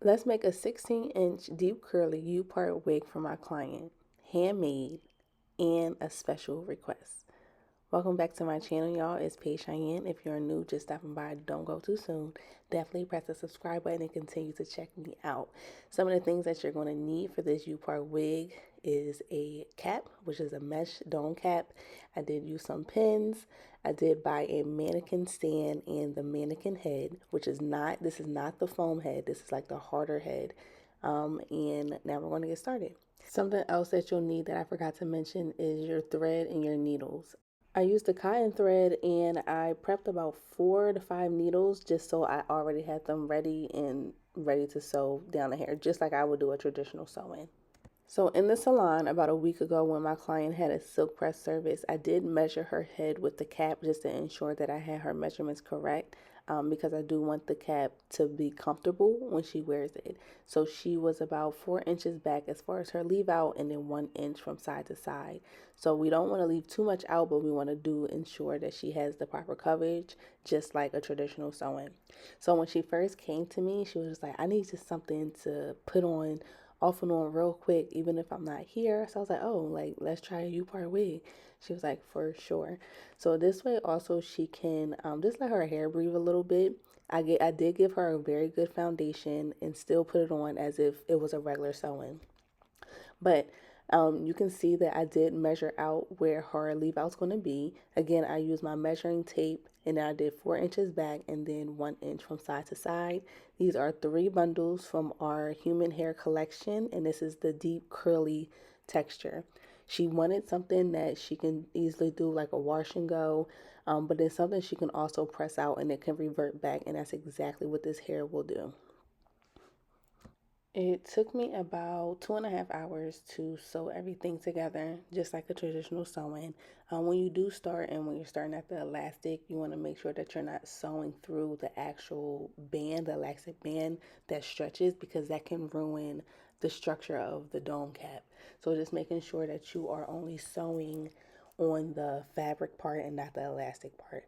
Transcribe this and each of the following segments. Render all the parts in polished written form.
Let's make a 16-inch deep curly U-part wig for my client, handmade and a special request. Welcome back to my channel, y'all. It's PaigeShaian. If you're new, just stopping by, don't go too soon. Definitely press the subscribe button and continue to check me out. Some of the things that you're going to need for this U-part wig is a cap, which is a mesh dome cap. I did use some pins. I did buy a mannequin stand and the mannequin head, which is not, this is not the foam head. This is like the harder head. And now we're going to get started. Something else that you'll need that I forgot to mention is your thread and your needles. I used a cotton thread and I prepped about 4 to 5 needles just so I already had them ready and ready to sew down the hair, just like I would do a traditional sewing. So in the salon about a week ago when my client had a silk press service, I did measure her head with the cap just to ensure that I had her measurements correct. Because I do want the cap to be comfortable when she wears it. So she was about 4 inches back as far as her leave out, and then 1 inch from side to side. So we don't want to leave too much out, but we want to ensure that she has the proper coverage, just like a traditional sewing. So when she first came to me, she was just like, I need just something to put on off and on real quick, even if I'm not here. So I was like, oh, like, let's try a U-part wig. She was like, for sure. So this way also she can just let her hair breathe a little bit. I did give her a very good foundation and still put it on as if it was a regular sewing. But you can see that I did measure out where her leave out's going to be. Again, I used my measuring tape and I did 4 inches back and then 1 inch from side to side. These are 3 bundles from our human hair collection, and this is the deep curly texture. She wanted something that she can easily do like a wash and go, but it's something she can also press out and it can revert back, and that's exactly what this hair will do. It took me about 2.5 hours to sew everything together, just like a traditional sewing. When you do start and when you're starting at the elastic, you want to make sure that you're not sewing through the actual band, the elastic band that stretches, because that can ruin the structure of the dome cap. So just making sure that you are only sewing on the fabric part and not the elastic part.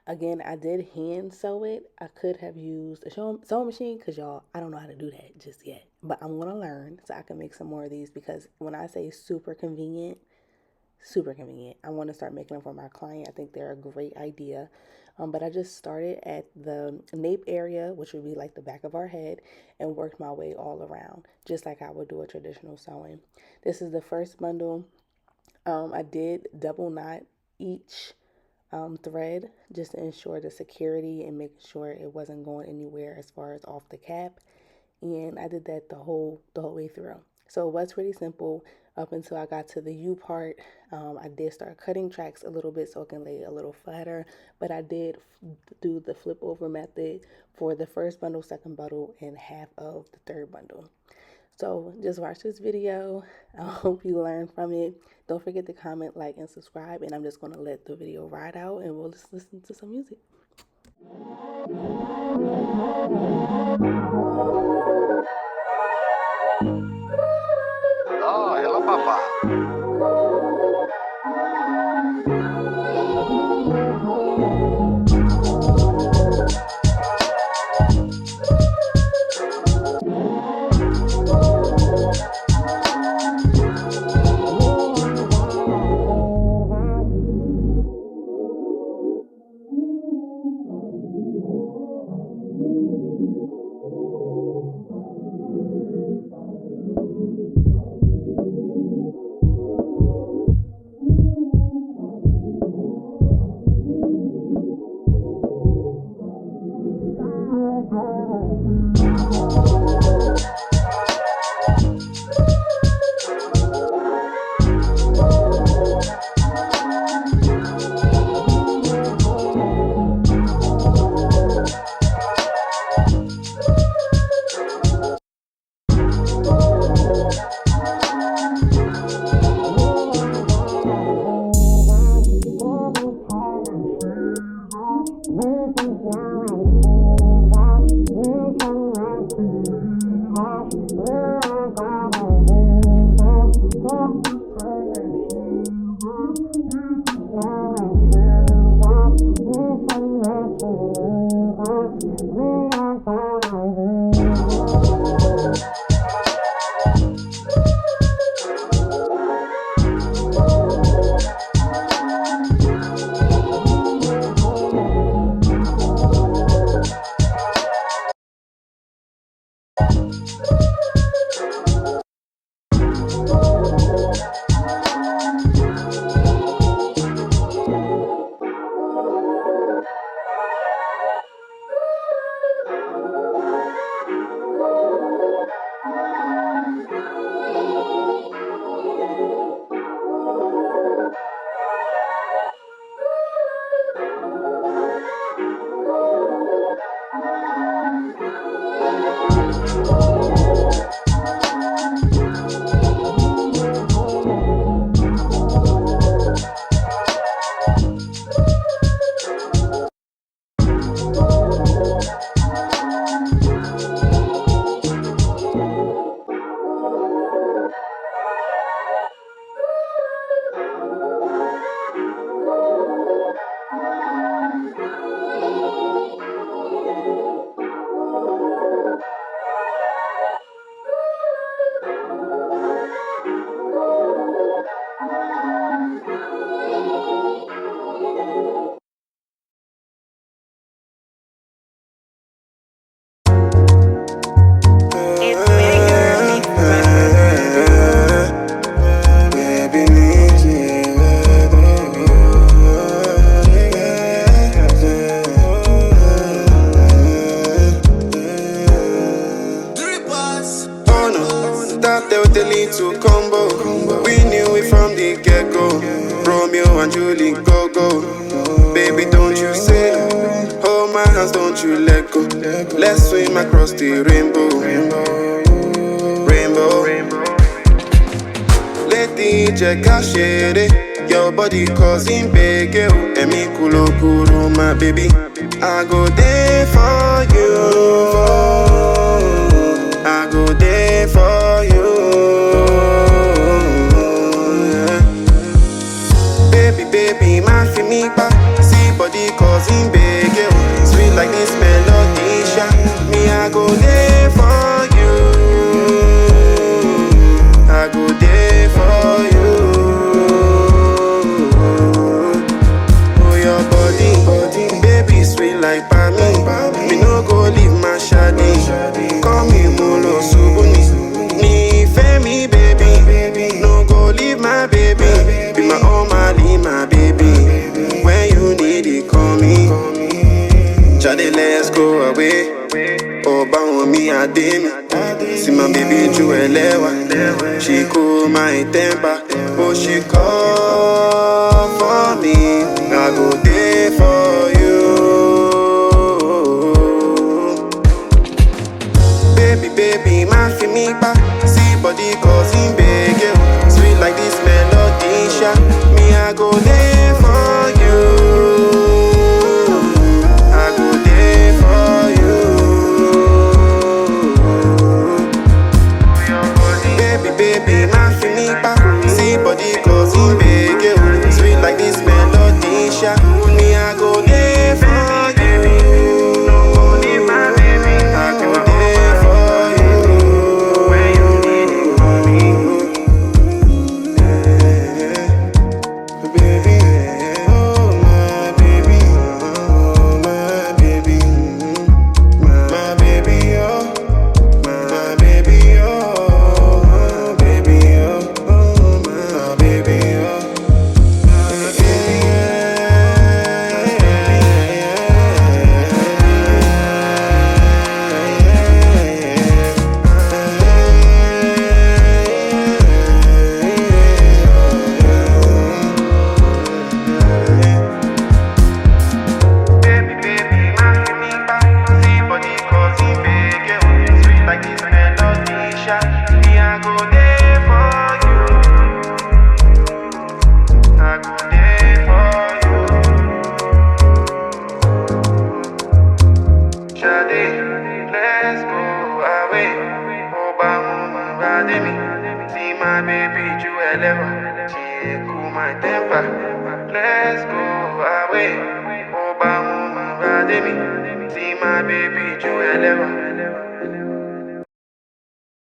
Again, I did hand sew it. I could have used a sewing machine because y'all, I don't know how to do that just yet. But I'm going to learn so I can make some more of these, because when I say super convenient, I want to start making them for my client. I think they're a great idea. But I just started at the nape area, which would be like the back of our head, and worked my way all around, just like I would do a traditional sewing. This is the first bundle. I did double knot each thread just to ensure the security and making sure it wasn't going anywhere as far as off the cap. And I did that the whole way through. So it was pretty simple up until I got to the U part. I did start cutting tracks a little bit so it can lay a little flatter, but I did do the flip over method for the first bundle, second bundle, and half of the third bundle. So just watch this video. I hope you learn from it. Don't forget to comment, like, and subscribe. And I'm just going to let the video ride out and we'll just listen to some music. Oh, hello, Papa. That Delta lead to combo. We knew it from the get-go. Romeo and Julie, go. Baby, don't you say no. Hold my hands, don't you let go. Let's swim across the rainbow. Lady Jeka Shere, your body causing big girl. Emi kulo kuro, my baby. I go there for you. I go there for you. Baby, my me back. See body causing big girl. Sweet like this melody, me I go there for you. I go there for you. Oh, your body, baby, sweet like Pami. Me no go leave my shawty. Call me Molo Subuni. Ni Femi, baby. No go leave my baby. Be my Omali, my baby. When you need it, call me. Shawty, let's go away. Oh, bound me, I did me. See my baby Juelewa. She cool my temper. Oh, she call for me. I go there for you. Baby, my me back. See body causing big girl. Sweet like this melody, me I go there for you. I go there for you. Baby, my me back. See body causing big girl. Sweet like this melody, me I go there for you. I go there for you. When you need it, call me. Baby, oh my baby, my baby, oh, my baby, oh, baby, oh, my baby, oh, baby, my me back. See body causing big girl. Sweet like this melody, me I go there for you. I go there for you. Shawty, let's go away. Oba mama rademi. See my baby Juelewa. She cool my temper. Let's go away. Oba mama rademi. See my baby Juelewa.